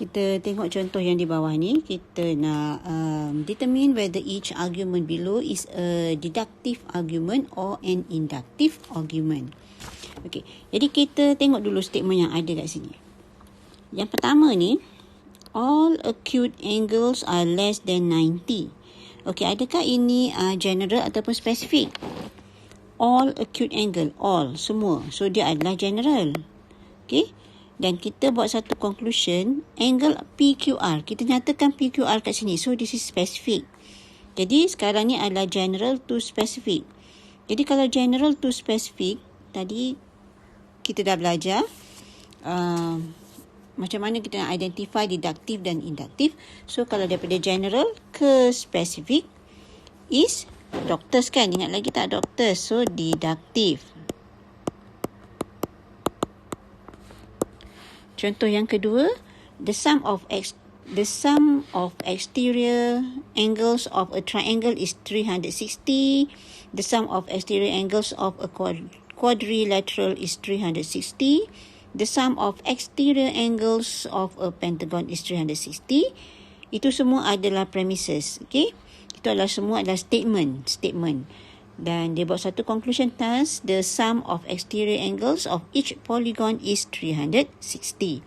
Kita tengok contoh yang di bawah ni. Kita nak determine whether each argument below is a deductive argument or an inductive argument. Okey, jadi kita tengok dulu statement yang ada kat sini. Yang pertama ni, all acute angles are less than 90. Okey, adakah ini general ataupun spesifik? All acute angle, all, semua. So, dia adalah general. Okey, dan kita buat satu conclusion, angle PQR. Kita nyatakan PQR kat sini. So, this is specific. Jadi, sekarang ni adalah general to specific. Jadi, kalau general to specific, tadi kita dah belajar macam mana kita nak identify deductive dan inductive. So, kalau daripada general ke specific is doctors kan? Ingat lagi tak doctors? So, deductive. Contoh yang kedua, the sum of exterior angles of a triangle is 360. The sum of exterior angles of a quadrilateral is 360. The sum of exterior angles of a pentagon is 360. Itu semua adalah premises. Okay? Itu adalah semua adalah statement. Dan dia buat satu conclusion task. The sum of exterior angles of each polygon is 360.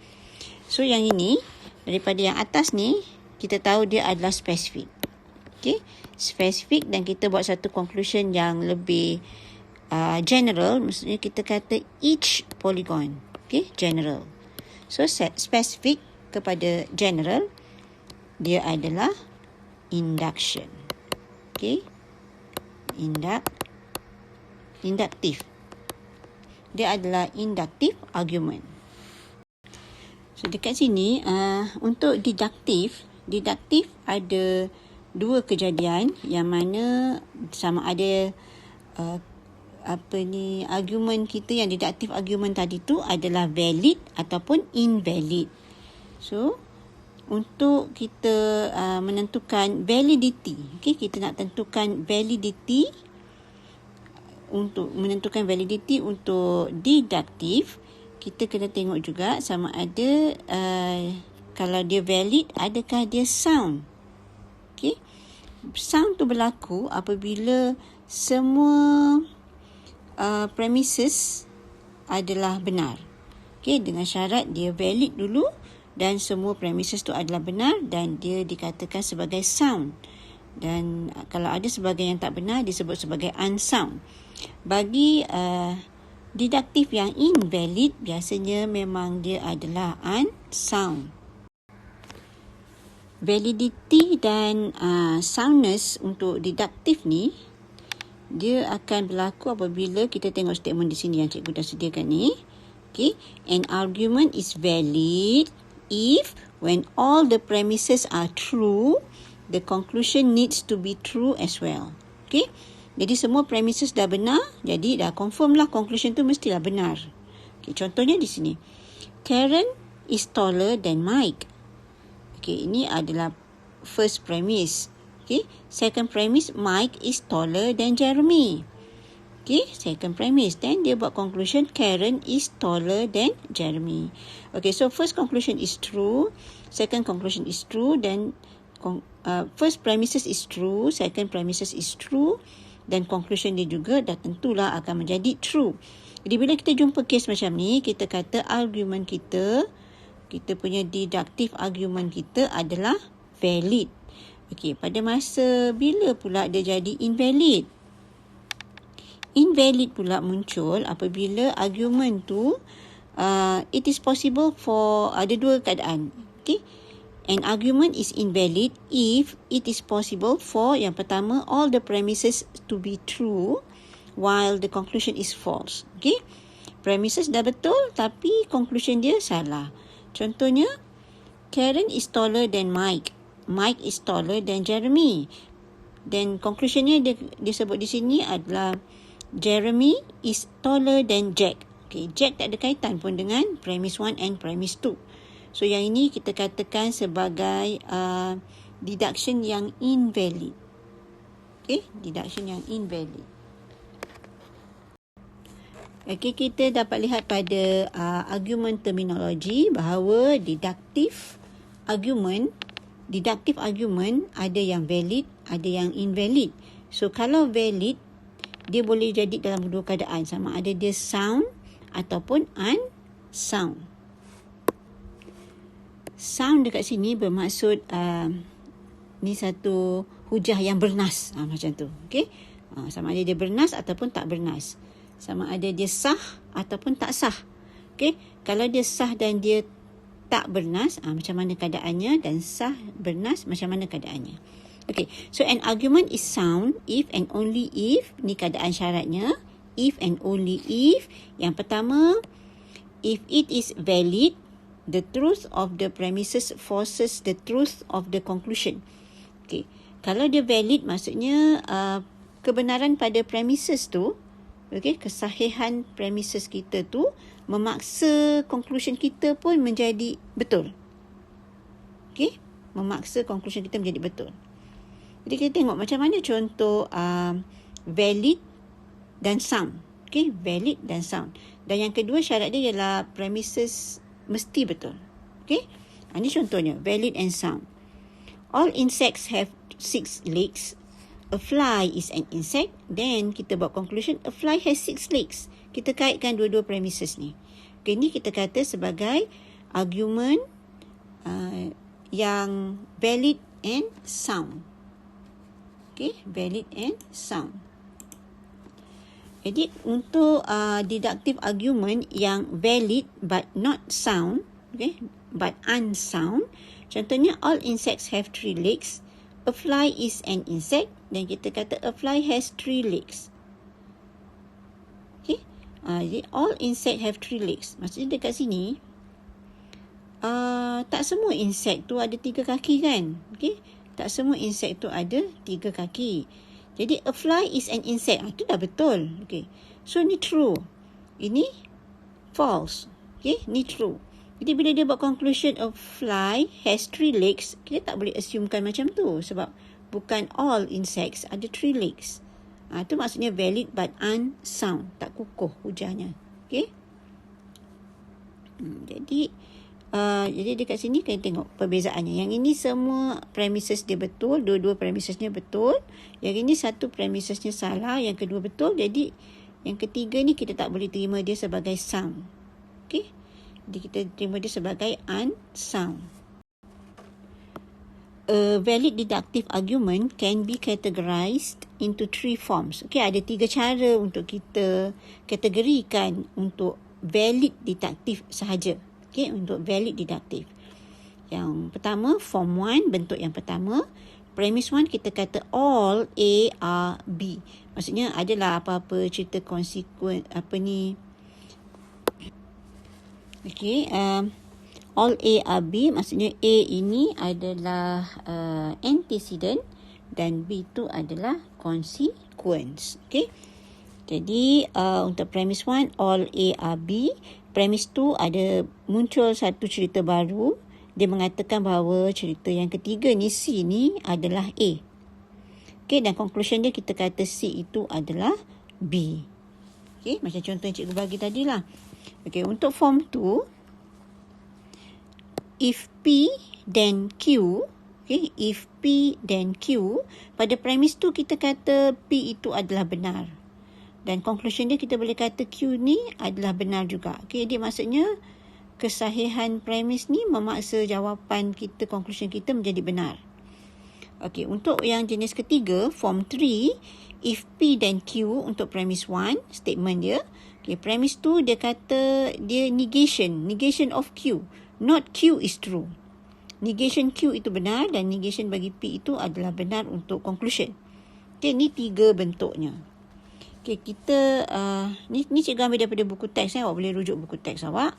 So yang ini, daripada yang atas ni, kita tahu dia adalah spesifik. Okay? Spesifik, dan kita buat satu conclusion yang lebih general. Maksudnya kita kata each polygon. Okay? General. So spesifik kepada general, dia adalah induction. Okay? Inductive. Dia adalah inductive argument. So dekat sini untuk deductive ada dua kejadian yang mana sama ada argument kita yang deductive argument tadi tu adalah valid ataupun invalid. So untuk kita menentukan validity, okay, kita nak tentukan validity. Untuk menentukan validity untuk deductive, kita kena tengok juga sama ada kalau dia valid, adakah dia sound. Okay? Sound tu berlaku apabila semua premises adalah benar. Okay? Dengan syarat dia valid dulu dan semua premises tu adalah benar dan dia dikatakan sebagai sound. Dan kalau ada sebahagian yang tak benar, disebut sebagai unsound. Bagi deductive yang invalid, biasanya memang dia adalah unsound. Validity dan soundness untuk deductive ni, dia akan berlaku apabila kita tengok statement di sini yang cikgu dah sediakan ni. Okay. An argument is valid if when all the premises are true, the conclusion needs to be true as well. Okay. Jadi semua premises dah benar, jadi dah confirm lah conclusion tu mestilah benar. Okay, contohnya di sini. Karen is taller than Mike. Okay, ini adalah first premise. Okay, second premise, Mike is taller than Jeremy. Okay, second premise. Then dia buat conclusion, Karen is taller than Jeremy. Okay, so first conclusion is true, second conclusion is true, then first premises is true, second premises is true, dan conclusion dia juga dah tentulah akan menjadi true. Jadi bila kita jumpa case macam ni, kita kata argument kita punya deductive argument kita adalah valid. Okey, pada masa bila pula dia jadi invalid? Invalid pula muncul apabila argument tu it is possible for ada dua keadaan. Okey. An argument is invalid if it is possible for, yang pertama, all the premises to be true while the conclusion is false. Okay? Premises dah betul tapi conclusion dia salah. Contohnya, Karen is taller than Mike. Mike is taller than Jeremy. Dan conclusionnya dia sebut di sini adalah Jeremy is taller than Jack. Okay, Jack tak ada kaitan pun dengan premise 1 and premise 2. So yang ini kita katakan sebagai deduction yang invalid. Okay, deduction yang invalid. Okay, kita dapat lihat pada argument terminology bahawa deductive argument, deductive argument, ada yang valid, ada yang invalid. So kalau valid, dia boleh jadi dalam dua keadaan, sama ada dia sound ataupun unsound. Sound dekat sini bermaksud ni satu hujah yang bernas, macam tu. Okey, sama ada dia bernas ataupun tak bernas, sama ada dia sah ataupun tak sah. Okey, kalau dia sah dan dia tak bernas, macam mana keadaannya, dan sah bernas macam mana keadaannya. Okay, so an argument is sound if and only if, ni keadaan syaratnya, if and only if. Yang pertama, if it is valid, the truth of the premises forces the truth of the conclusion. Okay, kalau dia valid maksudnya kebenaran pada premises tu, okay, kesahihan premises kita tu memaksa conclusion kita pun menjadi betul. Okay, memaksa conclusion kita menjadi betul. Jadi kita tengok macam mana contoh valid dan sound. Okay, valid dan sound. Dan yang kedua syarat dia ialah premises mesti betul. Okay, ini contohnya valid and sound. All insects have 6 legs. A fly is an insect. Then kita buat conclusion, a fly has 6 legs. Kita kaitkan dua-dua premises ni. Okay, ni kita kata sebagai argument yang valid and sound. Okay, valid and sound. Jadi untuk deductive argument yang valid but not sound, okay, but unsound, contohnya all insects have 3 legs. A fly is an insect, dan kita kata a fly has 3 legs. Okay, jadi all insect have 3 legs. Maksudnya dekat sini tak semua insect tu ada 3 kaki kan? Okay, tak semua insect tu ada 3 kaki. Jadi a fly is an insect. Itu dah betul. Okay, so ni true. Ini false. Okay, ni true. Jadi bila dia buat conclusion a fly has 3 legs, kita tak boleh assumekan macam tu. Sebab bukan all insects ada 3 legs. Itu maksudnya valid but unsound. Tak kukuh hujahnya. Okay. Jadi dekat sini kita tengok perbezaannya. Yang ini semua premises dia betul. Dua-dua premisesnya betul. Yang ini satu premisesnya salah. Yang kedua betul. Jadi yang ketiga ni kita tak boleh terima dia sebagai sound. Okay. Jadi kita terima dia sebagai unsound. A valid deductive argument can be categorized into 3 forms. Okay, ada 3 cara untuk kita kategorikan untuk valid deductive sahaja. Okay, untuk valid deductive. Yang pertama, form 1, bentuk yang pertama. Premise 1 kita kata all A are B. Maksudnya adalah apa-apa cerita konsekuen, Okay, all A are B, maksudnya A ini adalah antecedent dan B itu adalah consequence. Okay, jadi untuk premise 1, all A are B. Premise 2 ada muncul satu cerita baru. Dia mengatakan bahawa cerita yang ketiga ni, C ni adalah A. Okay, dan conclusion dia kita kata C itu adalah B. Okay, macam contoh yang cikgu bagi tadi lah. Okay, untuk form 2, if P then Q, okay, if P then Q, pada premise 2 kita kata P itu adalah benar. Dan conclusion dia kita boleh kata Q ni adalah benar juga. Okay, dia maksudnya kesahihan premis ni memaksa jawapan kita, conclusion kita menjadi benar. Okay, untuk yang jenis ketiga, form 3, if P then Q untuk premise 1, statement dia. Okay, premise 2 dia kata dia negation of Q. Not Q is true. Negation Q itu benar dan negation bagi P itu adalah benar untuk conclusion. Okay, ni 3 bentuknya. Okay, kita ni cikgu ambil daripada buku teks. Awak boleh rujuk buku teks awak.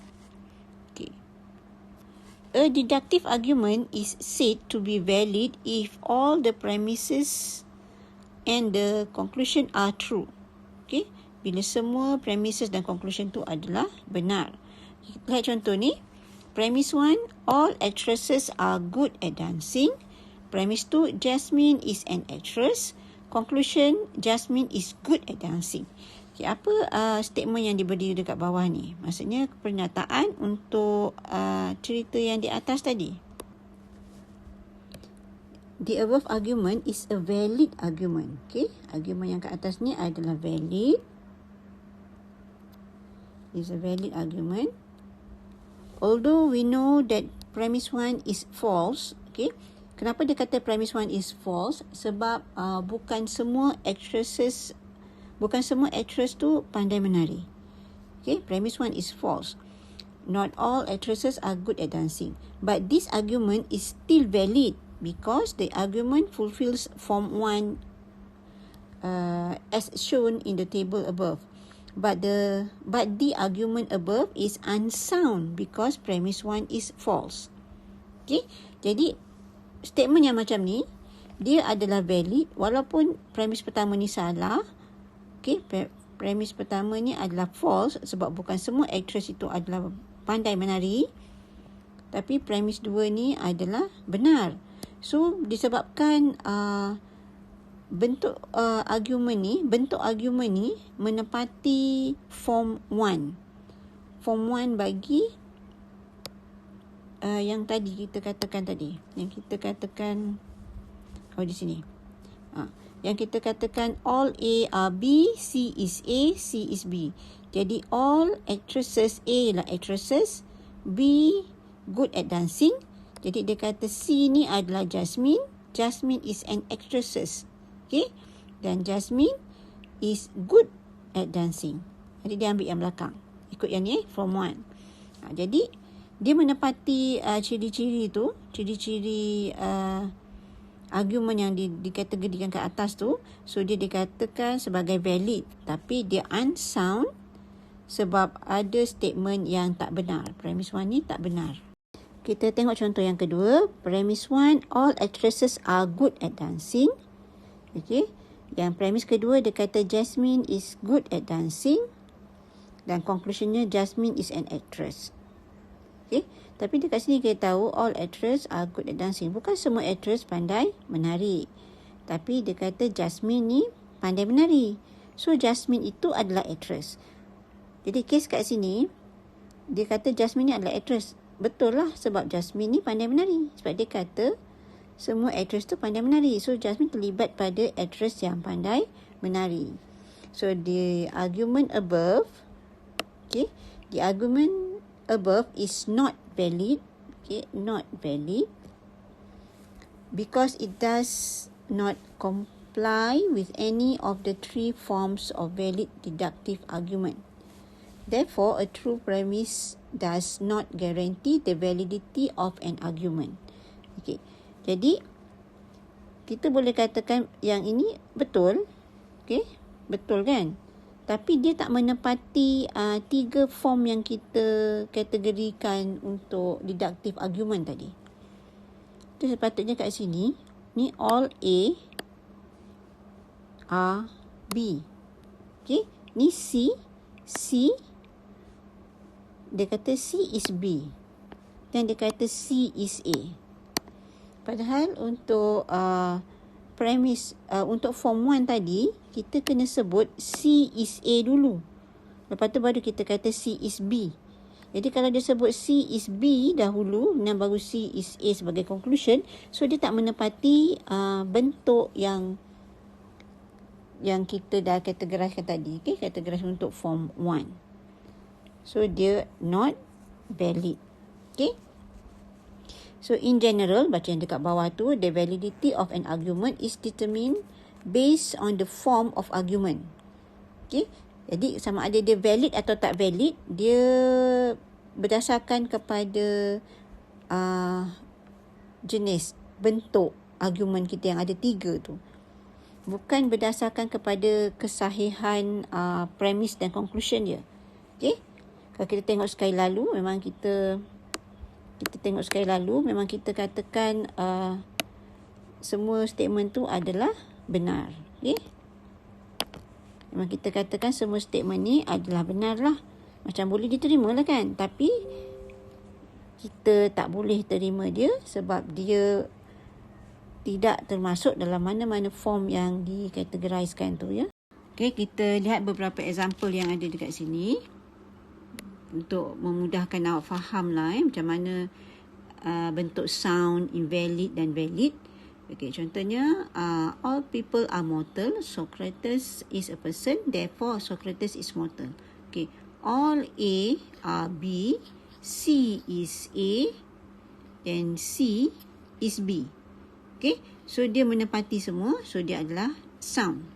Okay. A deductive argument is said to be valid if all the premises and the conclusion are true. Okay, bila semua premises dan conclusion tu adalah benar. Lihat contoh ni. Premise 1, all actresses are good at dancing. Premise 2, Jasmine is an actress. Conclusion, Jasmine is good at dancing. Okay, apa statement yang diberi dekat bawah ni? Maksudnya pernyataan untuk cerita yang di atas tadi. the above argument is a valid argument. Okay, argument yang kat atas ni adalah valid. Is a valid argument. Although we know that premise 1 is false. Okay, kenapa dia kata premise 1 is false? Sebab bukan semua actress tu pandai menari. Okay, premise 1 is false. Not all actresses are good at dancing. But this argument is still valid because the argument fulfills form 1 as shown in the table above. But the argument above is unsound because premise 1 is false. Okay, jadi statement yang macam ni dia adalah valid walaupun premis pertama ni salah. Okay, premis pertama ni adalah false sebab bukan semua actress itu adalah pandai menari. Tapi premis 2 ni adalah benar. So disebabkan bentuk argument ni menepati form 1. Form 1 bagi yang tadi kita katakan tadi. Yang kita katakan di sini. Yang kita katakan all A are B, C is A, C is B. Jadi all actresses, A lah actresses, B good at dancing. Jadi dia kata C ni adalah Jasmine. Jasmine is an actress. Okay. Dan Jasmine is good at dancing. Jadi dia ambil yang belakang. Ikut yang ni from 1. Jadi dia menepati ciri-ciri tu. Ciri-ciri argument yang dikategorikan ke atas tu. So dia dikatakan sebagai valid. Tapi dia unsound sebab ada statement yang tak benar. Premise 1 ni tak benar. Kita tengok contoh yang kedua. Premise 1, all actresses are good at dancing. Okay. Yang premis kedua dia kata Jasmine is good at dancing. Dan conclusionnya Jasmine is an actress. Okay. Tapi dekat sini kita tahu all actresses are good at dancing. Bukan semua actress pandai menari. Tapi dia kata Jasmine ni pandai menari. So Jasmine itu adalah actress. Jadi kes kat sini dia kata Jasmine ni adalah actress. Betul lah sebab Jasmine ni pandai menari. Sebab dia kata semua actress tu pandai menari. So Jasmine terlibat pada actress yang pandai menari. So the argument above, okay, the argument above is not valid. Okay, not valid because it does not comply with any of the three forms of valid deductive argument. Therefore, a true premise does not guarantee the validity of an argument. Okay. Jadi, kita boleh katakan yang ini betul. Okay. Betul kan? Tapi dia tak menepati 3 form yang kita kategorikan untuk deductive argument tadi. Itu sepatutnya kat sini. Ni all A are B. Okay. Ni C. Dia kata C is B. Dan dia kata C is A. Padahal untuk premis untuk form 1 tadi kita kena sebut C is A dulu. Lepas tu baru kita kata C is B. Jadi kalau dia sebut C is B dahulu dan baru C is A sebagai conclusion, so dia tak menepati bentuk yang kita dah kategoriskan tadi. Okay, kategorisasi untuk form 1. So dia not valid. Okay. So in general, baca yang dekat bawah tu, the validity of an argument is determined based on the form of argument. Okay. Jadi sama ada dia valid atau tak valid, dia berdasarkan kepada jenis, bentuk argument kita yang ada 3 tu. Bukan berdasarkan kepada kesahihan premise dan conclusion dia. Okay. Kalau kita tengok sekali lalu, memang kita katakan semua statement tu adalah benar. Okay? Memang kita katakan semua statement ni adalah benar lah. Macam boleh diterima lah kan. Tapi kita tak boleh terima dia sebab dia tidak termasuk dalam mana-mana form yang dikategoriskan tu ya. Okay, kita lihat beberapa example yang ada dekat sini. Untuk memudahkan awak faham lah macam mana bentuk sound, invalid dan valid. Okay, contohnya, all people are mortal. Socrates is a person, therefore Socrates is mortal. Okay, all A are B, C is A, and C is B. Okay, so dia menepati semua, so dia adalah some.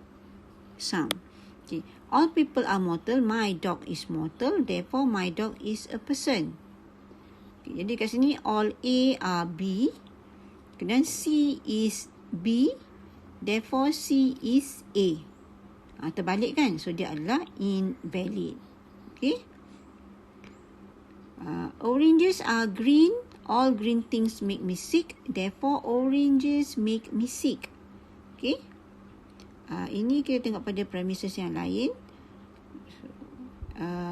Okay, all people are mortal, my dog is mortal, therefore my dog is a person. Okay, jadi kat sini all A are B, kemudian C is B, therefore C is A. Terbalik kan? So, dia adalah invalid. Okay. Oranges are green. All green things make me sick. Therefore, oranges make me sick. Okay. Ini kita tengok pada premises yang lain.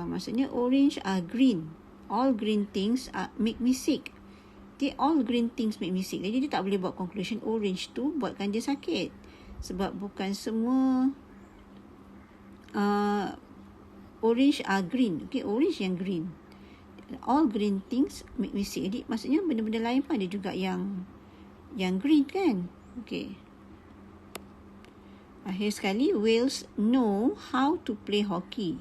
Maksudnya, orange are green. All green things make me sick. Okay, all green things make me sick. Jadi dia tak boleh buat conclusion orange tu buatkan dia sakit. Sebab bukan semua orange are green. Okay, orange yang green. All green things make me sick. Jadi maksudnya benda-benda lain pun ada juga yang green kan. Okay. Akhir sekali, Wales know how to play hockey.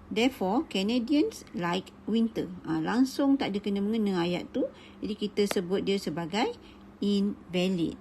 Therefore, Canadians like winter. Langsung tak ada kena-mengena ayat tu. Jadi kita sebut dia sebagai invalid.